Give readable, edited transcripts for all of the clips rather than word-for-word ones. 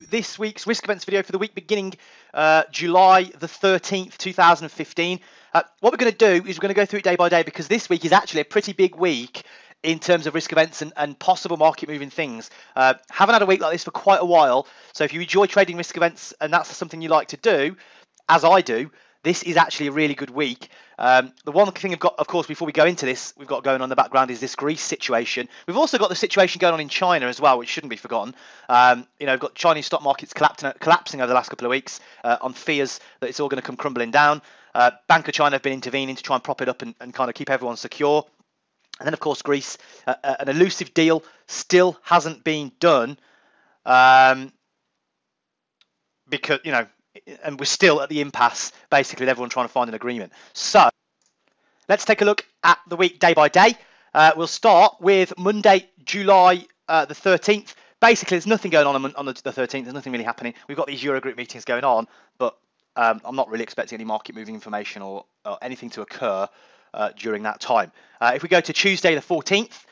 This week's risk events video for the week beginning July the 13th, 2015. What we're going to do is we're going to go through it day by day because this week is actually a pretty big week in terms of risk events and possible market moving things. Haven't had a week like this for quite a while, so if you enjoy trading risk events and that's something you like to do, as I do, this is actually a really good week. The one thing we've got, of course, before we go into this, we've got going on in the background is this Greece situation. We've also got the situation going on in China as well, which shouldn't be forgotten. We've got Chinese stock markets collapsing over the last couple of weeks on fears that it's all going to come crumbling down. Bank of China have been intervening to try and prop it up and kind of keep everyone secure. And then, of course, Greece, an elusive deal still hasn't been done because, and we're still at the impasse, basically, with everyone trying to find an agreement. So let's take a look at the week day by day. We'll start with Monday, July the 13th. Basically, there's nothing going on the 13th. There's nothing really happening. We've got these Eurogroup meetings going on, but I'm not really expecting any market moving information or anything to occur during that time. If we go to Tuesday the 14th,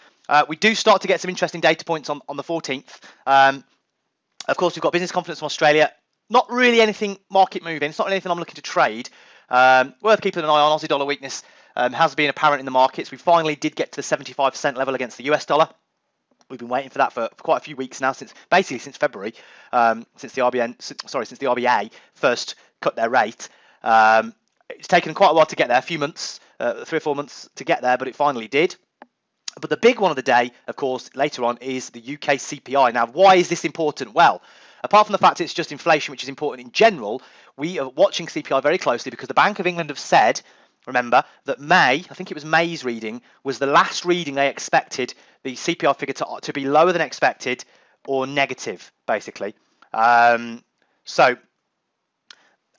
we do start to get some interesting data points on the 14th. Of course, we've got business confidence from Australia. Not really anything market moving. It's not really anything I'm looking to trade. Worth keeping an eye on. Aussie dollar weakness has been apparent in the markets. We finally did get to the 75% level against the US dollar. We've been waiting for that for quite a few weeks now, since February, since the RBA first cut their rate. It's taken quite a while to get there, a few months, 3 or 4 months to get there, but it finally did. But the big one of the day, of course, later on is the UK CPI. Now, why is this important? Well, apart from the fact it's just inflation, which is important in general, we are watching CPI very closely because the Bank of England have said, remember, that May, I think it was May's reading, was the last reading they expected the CPI figure to be lower than expected or negative, basically. So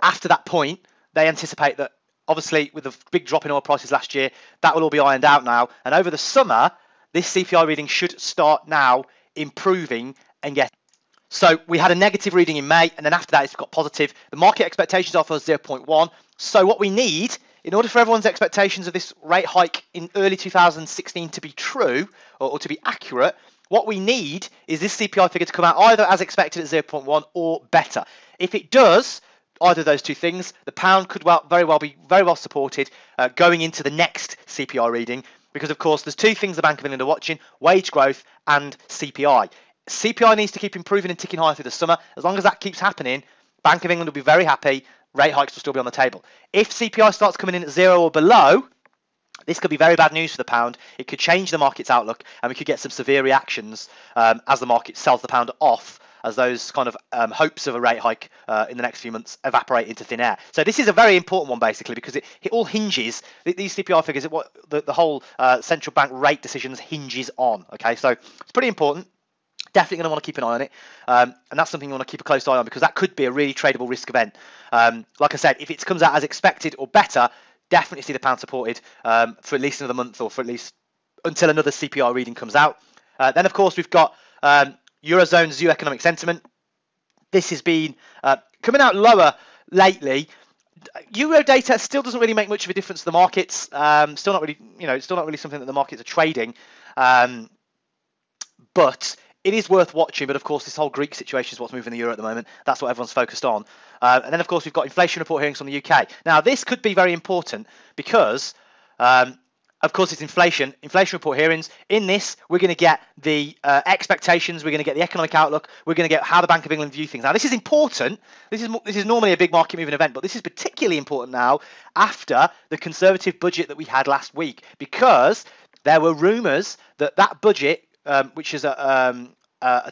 after that point, they anticipate that, obviously, with the big drop in oil prices last year, that will all be ironed out now. And over the summer, this CPI reading should start now improving and get. So we had a negative reading in May, and then after that, it's got positive. The market expectations are for 0.1. So what we need, in order for everyone's expectations of this rate hike in early 2016 to be true, or to be accurate, what we need is this CPI figure to come out either as expected at 0.1 or better. If it does either of those two things, the pound could very well supported going into the next CPI reading, because of course there's two things the Bank of England are watching: wage growth and CPI. CPI needs to keep improving and ticking higher through the summer. As long as that keeps happening, Bank of England will be very happy. Rate hikes will still be on the table. If CPI starts coming in at 0 or below, this could be very bad news for the pound. It could change the market's outlook, and we could get some severe reactions as the market sells the pound off, as those kind of hopes of a rate hike in the next few months evaporate into thin air. So this is a very important one, basically, because it all hinges, these CPI figures, what the whole central bank rate decisions hinges on. Okay, so it's pretty important. Definitely going to want to keep an eye on it, and that's something you want to keep a close eye on, because that could be a really tradable risk event. Like I said, if it comes out as expected or better, definitely see the pound supported for at least another month, or for at least until another CPI reading comes out. Then, of course, we've got Eurozone's view economic sentiment. This has been coming out lower lately. Euro data still doesn't really make much of a difference to the markets. Still not really something that the markets are trading. But it is worth watching. But of course, this whole Greek situation is what's moving the euro at the moment. That's what everyone's focused on. And then, of course, we've got inflation report hearings from the UK. Now, this could be very important because, of course, it's inflation report hearings. In this, we're going to get the expectations. We're going to get the economic outlook. We're going to get how the Bank of England view things. Now, this is important. This is normally a big market moving event, but this is particularly important now after the Conservative budget that we had last week, because there were rumours that budget, which is a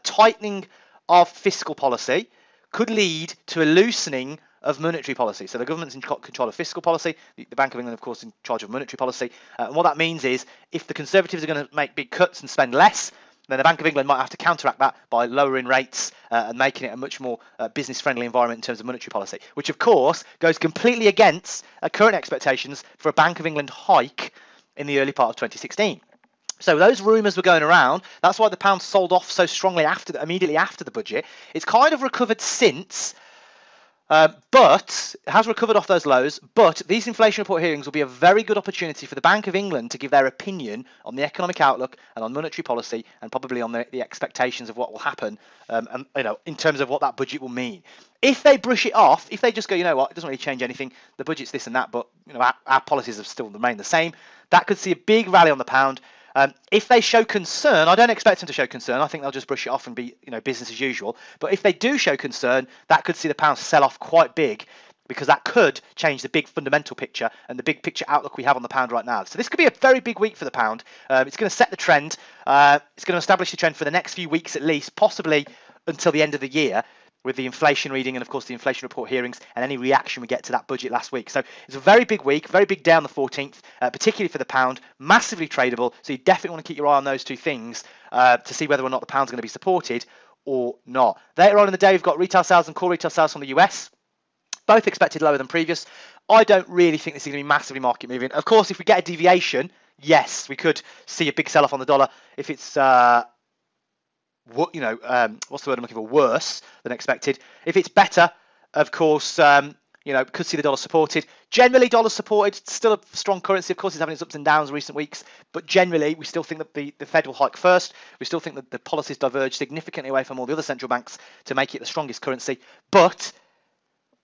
tightening of fiscal policy, could lead to a loosening of monetary policy. So the government's in control of fiscal policy, the Bank of England, of course, in charge of monetary policy. And what that means is, if the Conservatives are going to make big cuts and spend less, then the Bank of England might have to counteract that by lowering rates and making it a much more business-friendly environment in terms of monetary policy, which, of course, goes completely against current expectations for a Bank of England hike in the early part of 2016. So those rumours were going around. That's why the pound sold off so strongly immediately after the budget. It's kind of recovered since. But it has recovered off those lows. But these inflation report hearings will be a very good opportunity for the Bank of England to give their opinion on the economic outlook and on monetary policy, and probably on the expectations of what will happen, and in terms of what that budget will mean. If they brush it off, if they just go, you know what, it doesn't really change anything, the budget's this and that, but our policies have still remained the same, that could see a big rally on the pound. If they show concern, I don't expect them to show concern. I think they'll just brush it off and be, business as usual. But if they do show concern, that could see the pound sell off quite big, because that could change the big fundamental picture and the big picture outlook we have on the pound right now. So this could be a very big week for the pound. It's going to set the trend. It's going to establish the trend for the next few weeks at least, possibly until the end of the year, with the inflation reading and, of course, the inflation report hearings and any reaction we get to that budget last week. So it's a very big week, very big day on the 14th, particularly for the pound, massively tradable. So you definitely want to keep your eye on those two things to see whether or not the pound's going to be supported or not. Later on in the day, we've got retail sales and core retail sales from the US, both expected lower than previous. I don't really think this is going to be massively market moving. Of course, if we get a deviation, yes, we could see a big sell-off on the dollar. If it's what's the word I'm looking for? Worse than expected. If it's better, of course, could see the dollar supported. Generally, dollar supported, still a strong currency. Of course, it's having its ups and downs in recent weeks, but generally, we still think that the Fed will hike first. We still think that the policies diverge significantly away from all the other central banks to make it the strongest currency. But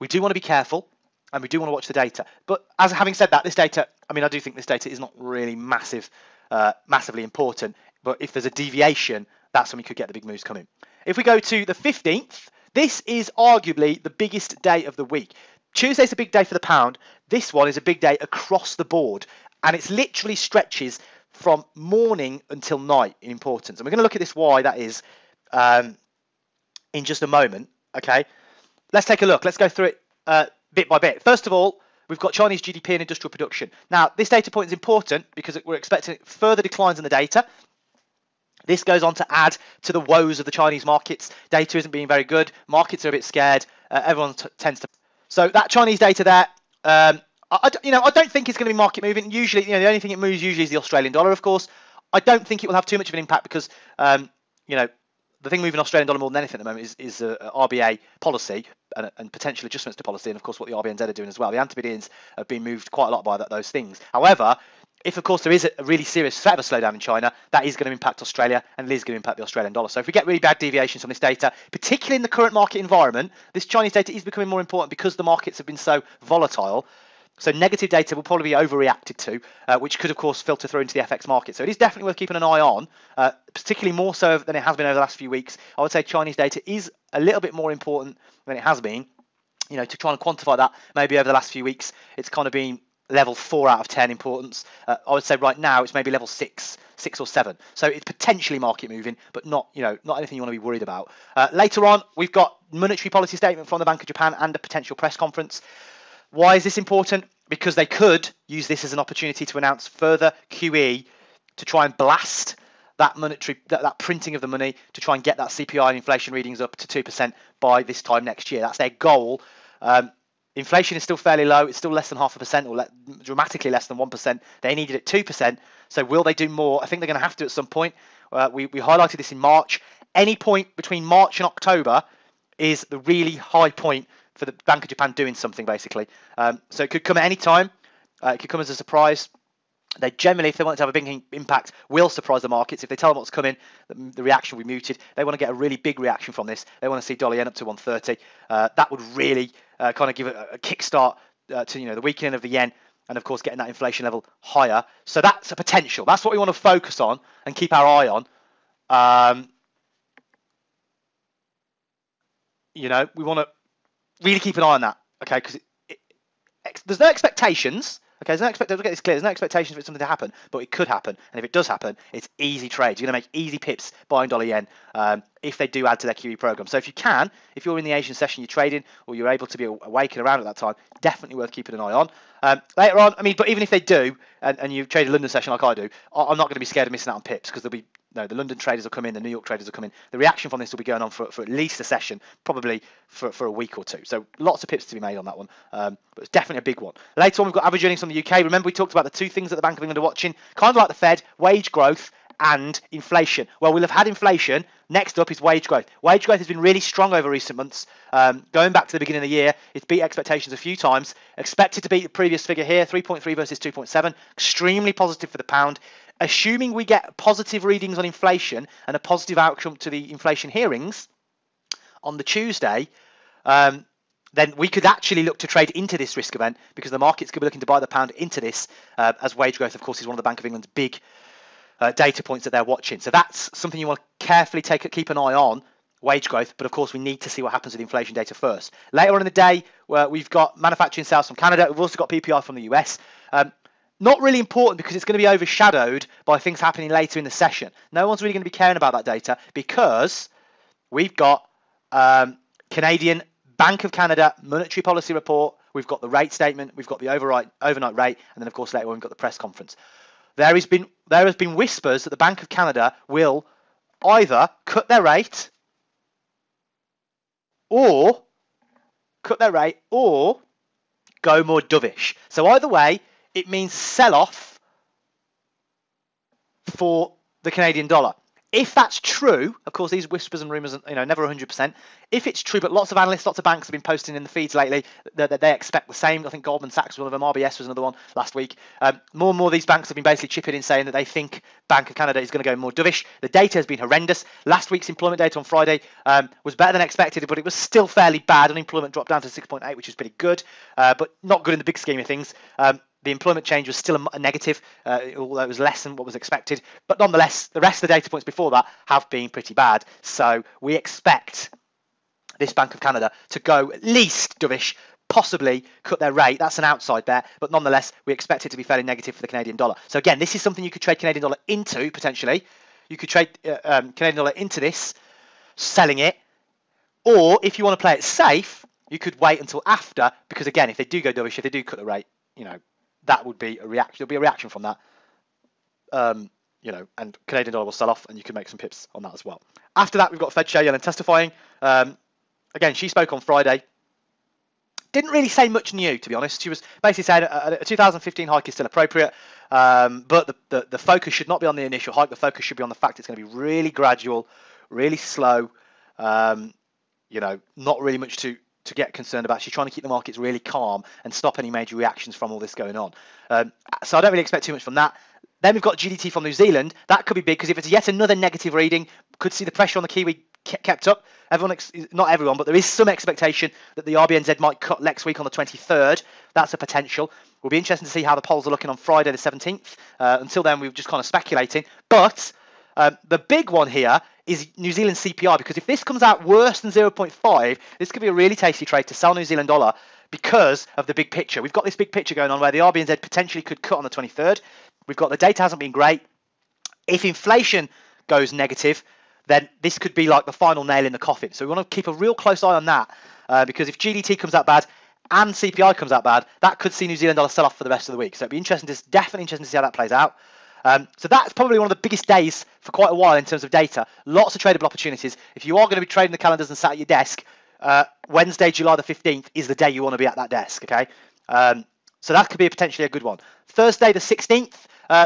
we do want to be careful, and we do want to watch the data. But having said that, this data, I do think this data is not really massively important. But if there's a deviation, that's when we could get the big moves coming. If we go to the 15th, this is arguably the biggest day of the week. Tuesday's a big day for the pound. This one is a big day across the board. And it literally stretches from morning until night in importance. And we're going to look at this, why that is, in just a moment. Okay, let's take a look. Let's go through it bit by bit. First of all, we've got Chinese GDP and industrial production. Now, this data point is important because we're expecting further declines in the data. This goes on to add to the woes of the Chinese markets. Data isn't being very good. Markets are a bit scared. Everyone tends to. So that Chinese data there, I don't think it's going to be market moving. Usually, the only thing it moves usually is the Australian dollar, of course. I don't think it will have too much of an impact because, the thing moving Australian dollar more than anything at the moment is RBA policy and potential adjustments to policy, and of course what the RBNZ are doing as well. The anti-Biddians have been moved quite a lot by those things. However, if, of course, there is a really serious threat of a slowdown in China, that is going to impact Australia, and it is going to impact the Australian dollar. So if we get really bad deviations from this data, particularly in the current market environment, this Chinese data is becoming more important because the markets have been so volatile. So negative data will probably be overreacted to, which could, of course, filter through into the FX market. So it is definitely worth keeping an eye on, particularly more so than it has been over the last few weeks. I would say Chinese data is a little bit more important than it has been. To try and quantify that, maybe over the last few weeks, it's kind of been level 4 out of 10 importance. I would say right now it's maybe level 6 or 7. So it's potentially market moving, but not anything you want to be worried about. Later on, we've got monetary policy statement from the Bank of Japan and a potential press conference. Why is this important? Because they could use this as an opportunity to announce further QE to try and blast that that printing of the money to try and get that CPI and inflation readings up to 2% by this time next year. That's their goal. Inflation is still fairly low. It's still less than 0.5% or dramatically less than 1%. They needed it 2%. So will they do more? I think they're going to have to at some point. We highlighted this in March. Any point between March and October is the really high point for the Bank of Japan doing something, basically. So it could come at any time. It could come as a surprise. They generally, if they want it to have a big impact, will surprise the markets. If they tell them what's coming, the reaction will be muted. They want to get a really big reaction from this. They want to see dollar yen up to 130. That would really kind of give a kickstart to the weakening of the yen, and of course getting that inflation level higher. So that's a potential. That's what we want to focus on and keep our eye on. We want to really keep an eye on that, okay? Because there's no expectations. Okay, let's get this clear. There's no expectation for something to happen, but it could happen. And if it does happen, it's easy trades. You're going to make easy pips buying dollar yen if they do add to their QE program. So if you're in the Asian session, you're trading, or you're able to be awake and around at that time, definitely worth keeping an eye on. Later on, but even if they do, and you trade a London session like I do, I'm not going to be scared of missing out on pips because there'll be the London traders will come in, the New York traders will come in. The reaction from this will be going on for at least a session, probably for a week or two. So lots of pips to be made on that one, but it's definitely a big one. Later on, we've got average earnings from the UK. Remember, we talked about the two things that the Bank of England are watching, kind of like the Fed, wage growth and inflation. Well, we'll have had inflation. Next up is wage growth. Wage growth has been really strong over recent months. Going back to the beginning of the year, it's beat expectations a few times. Expected to beat the previous figure here, 3.3 versus 2.7. Extremely positive for the pound. Assuming we get positive readings on inflation and a positive outcome to the inflation hearings on the Tuesday, then we could actually look to trade into this risk event, because the markets could be looking to buy the pound into this, as wage growth, of course, is one of the Bank of England's big data points that they're watching. So that's something you want to carefully keep an eye on, wage growth. But of course, we need to see what happens with inflation data first. Later on in the day, we've got manufacturing sales from Canada. We've also got PPI from the US. Not really important, because it's going to be overshadowed by things happening later in the session. No one's really going to be caring about that data, because we've got Canadian Bank of Canada monetary policy report. We've got the rate statement. We've got the overnight rate, and then of course later on we've got the press conference. There has been whispers that the Bank of Canada will either cut their rate or go more dovish. So either way, it means sell-off for the Canadian dollar. If that's true, of course, these whispers and rumours, never 100%. If it's true, but lots of analysts, lots of banks have been posting in the feeds lately that they expect the same. I think Goldman Sachs was one of them. RBS was another one last week. More and more of these banks have been basically chipping in, saying that they think Bank of Canada is going to go more dovish. The data has been horrendous. Last week's employment data on Friday was better than expected, but it was still fairly bad. Unemployment dropped down to 6.8, which is pretty good, but not good in the big scheme of things. The employment change was still a negative, although it was less than what was expected. But nonetheless, the rest of the data points before that have been pretty bad. So we expect this Bank of Canada to go at least dovish, possibly cut their rate. That's an outside bet. But nonetheless, we expect it to be fairly negative for the Canadian dollar. So again, this is something you could trade Canadian dollar into, potentially. You could trade Canadian dollar into this, selling it. Or if you want to play it safe, you could wait until after. Because again, if they do go dovish, if they do cut the rate, that would be a reaction. There'll be a reaction from that, and Canadian dollar will sell off, and you can make some pips on that as well. After that, we've got Fed Chair Yellen testifying. Again, she spoke on Friday. Didn't really say much new, to be honest. She was basically saying a 2015 hike is still appropriate, but the focus should not be on the initial hike. The focus should be on the fact it's going to be really gradual, really slow. Not really much to get concerned about. She's trying to keep the markets really calm and stop any major reactions from all this going on. So I don't really expect too much from that. Then we've got GDT from New Zealand. That could be big, because if it's yet another negative reading, could see the pressure on the Kiwi kept up. Not everyone, but there is some expectation that the RBNZ might cut next week on the 23rd. That's a potential. We'll be interested to see how the polls are looking on Friday the 17th. Until then, we're just kind of speculating. But the big one here is New Zealand CPI, because if this comes out worse than 0.5, this could be a really tasty trade to sell New Zealand dollar because of the big picture. We've got this big picture going on where the RBNZ potentially could cut on the 23rd. We've got the data hasn't been great. If inflation goes negative, then this could be like the final nail in the coffin. So we want to keep a real close eye on that, because if GDT comes out bad and CPI comes out bad, that could see New Zealand dollar sell off for the rest of the week. So it'd be definitely interesting to see how that plays out. So that's probably one of the biggest days for quite a while in terms of data. Lots of tradable opportunities. If you are going to be trading the calendars and sat at your desk, Wednesday, July the 15th is the day you want to be at that desk, okay? So that could be potentially a good one. Thursday the 16th,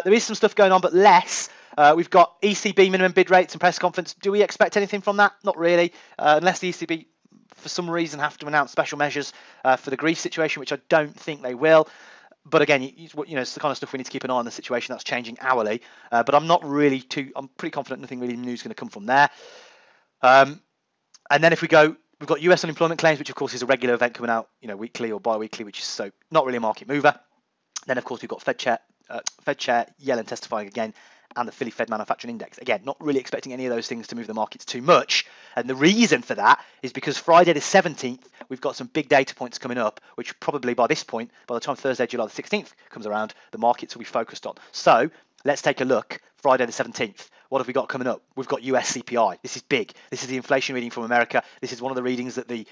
there is some stuff going on, but less. We've got ECB minimum bid rates and press conference. Do we expect anything from that? Not really, unless the ECB, for some reason, have to announce special measures for the Greece situation, which I don't think they will. But again, it's the kind of stuff we need to keep an eye on, the situation that's changing hourly. But I'm pretty confident nothing really new is going to come from there. And then if we go, we've got US unemployment claims, which of course is a regular event coming out, weekly or bi-weekly, which is so not really a market mover. Then of course we've got Fed Chair Yellen testifying again, and the Philly Fed Manufacturing Index. Again, not really expecting any of those things to move the markets too much. And the reason for that is because Friday the 17th, we've got some big data points coming up, which probably by this point, by the time Thursday, July the 16th comes around, the markets will be focused on. So let's take a look. Friday the 17th, what have we got coming up? We've got US CPI. This is big. This is the inflation reading from America. This is one of the readings that the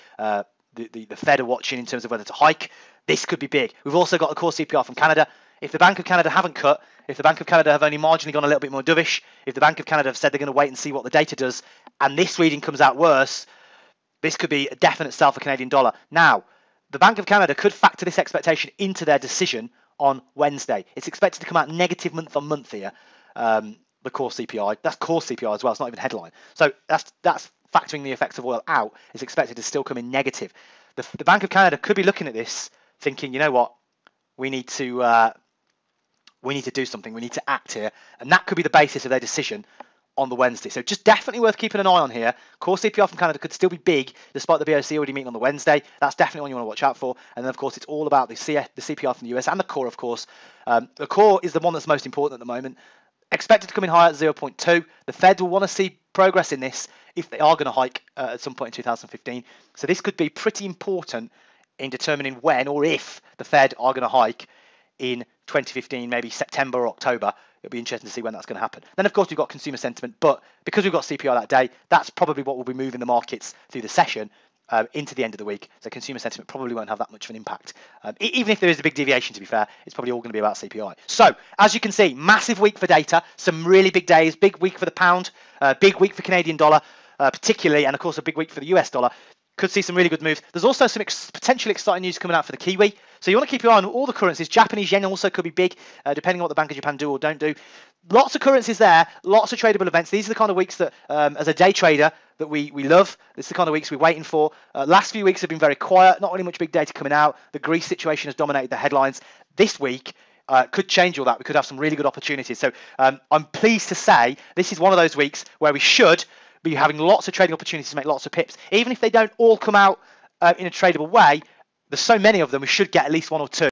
Fed are watching in terms of whether to hike. This could be big. We've also got the core CPI from Canada. If the Bank of Canada haven't cut, if the Bank of Canada have only marginally gone a little bit more dovish, if the Bank of Canada have said they're going to wait and see what the data does, and this reading comes out worse, this could be a definite sell for Canadian dollar. Now, the Bank of Canada could factor this expectation into their decision on Wednesday. It's expected to come out negative month on month here. the core CPI. That's core CPI as well. It's not even headline. So that's factoring the effects of oil out. Is expected to still come in negative. The Bank of Canada could be looking at this, thinking, you know what, we need to do something. We need to act here, and that could be the basis of their decision on the Wednesday. So just definitely worth keeping an eye on here. Core CPI from Canada could still be big, despite the BOC already meeting on the Wednesday. That's definitely one you want to watch out for. And then, of course, it's all about the CPI from the US and the core, of course. The core is the one that's most important at the moment. Expected to come in higher at 0.2. The Fed will want to see progress in this if they are going to hike at some point in 2015. So this could be pretty important in determining when or if the Fed are going to hike in 2015, maybe September or October. It'll be interesting to see when that's going to happen. Then, of course, we've got consumer sentiment, but because we've got CPI that day, that's probably what will be moving the markets through the session into the end of the week. So consumer sentiment probably won't have that much of an impact. Even if there is a big deviation, to be fair, it's probably all going to be about CPI. So, as you can see, massive week for data, some really big days, big week for the pound, big week for Canadian dollar, particularly, and of course a big week for the US dollar. Could see some really good moves. There's also some potentially exciting news coming out for the Kiwi. So you want to keep your eye on all the currencies. Japanese yen also could be big, depending on what the Bank of Japan do or don't do. Lots of currencies there, lots of tradable events. These are the kind of weeks that, as a day trader, that we love. This is the kind of weeks we're waiting for. Last few weeks have been very quiet, not really much big data coming out. The Greece situation has dominated the headlines. This week could change all that. We could have some really good opportunities. So I'm pleased to say this is one of those weeks where we should be having lots of trading opportunities to make lots of pips. Even if they don't all come out in a tradable way, there's so many of them, we should get at least one or two.